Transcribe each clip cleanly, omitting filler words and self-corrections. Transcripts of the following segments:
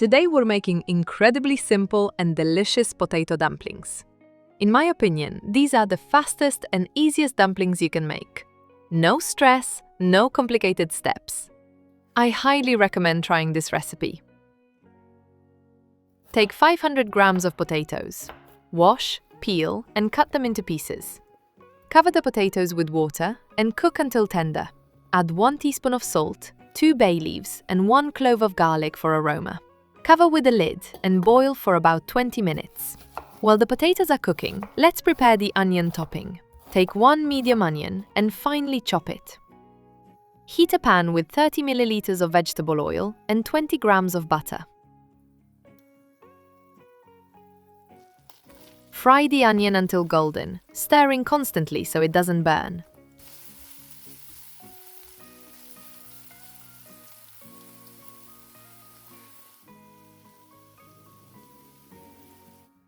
Today we're making incredibly simple and delicious potato dumplings. In my opinion, these are the fastest and easiest dumplings you can make. No stress, no complicated steps. I highly recommend trying this recipe. Take 500 grams of potatoes. Wash, peel, and cut them into pieces. Cover the potatoes with water and cook until tender. Add 1 teaspoon of salt, 2 bay leaves, and 1 clove of garlic for aroma. Cover with a lid and boil for about 20 minutes. While the potatoes are cooking, let's prepare the onion topping. Take 1 medium onion and finely chop it. Heat a pan with 30 milliliters of vegetable oil and 20 grams of butter. Fry the onion until golden, stirring constantly so it doesn't burn.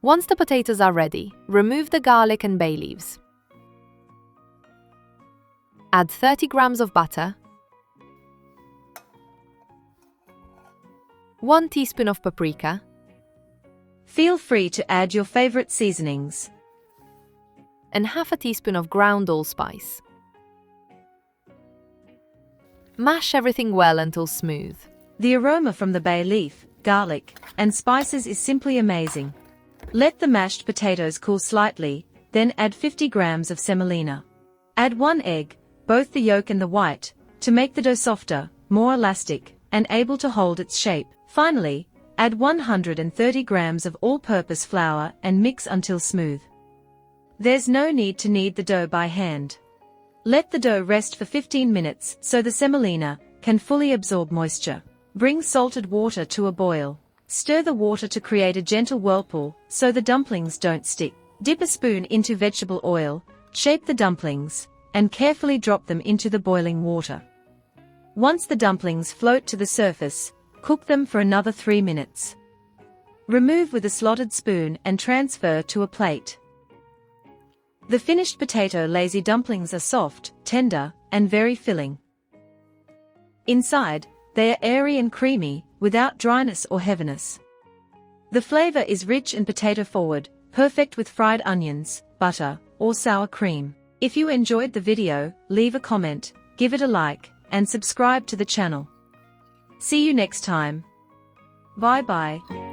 Once the potatoes are ready, remove the garlic and bay leaves. Add 30 grams of butter, 1 teaspoon of paprika. Feel free to add your favorite seasonings. And half a teaspoon of ground allspice. Mash everything well until smooth. The aroma from the bay leaf, garlic, and spices is simply amazing. Let the mashed potatoes cool slightly, then add 50 grams of semolina. Add 1 egg, both the yolk and the white, to make the dough softer, more elastic, and able to hold its shape. Finally, add 130 grams of all-purpose flour and mix until smooth. There's no need to knead the dough by hand. Let the dough rest for 15 minutes so the semolina can fully absorb moisture. Bring salted water to a boil. Stir the water to create a gentle whirlpool so the dumplings don't stick. Dip a spoon into vegetable oil, shape the dumplings, and carefully drop them into the boiling water. Once the dumplings float to the surface, cook them for another 3 minutes. Remove with a slotted spoon and transfer to a plate. The finished potato lazy dumplings are soft, tender, and very filling. Inside, they are airy and creamy, without dryness or heaviness. The flavor is rich and potato-forward, perfect with fried onions, butter, or sour cream. If you enjoyed the video, leave a comment, give it a like, and subscribe to the channel. See you next time. Bye-bye.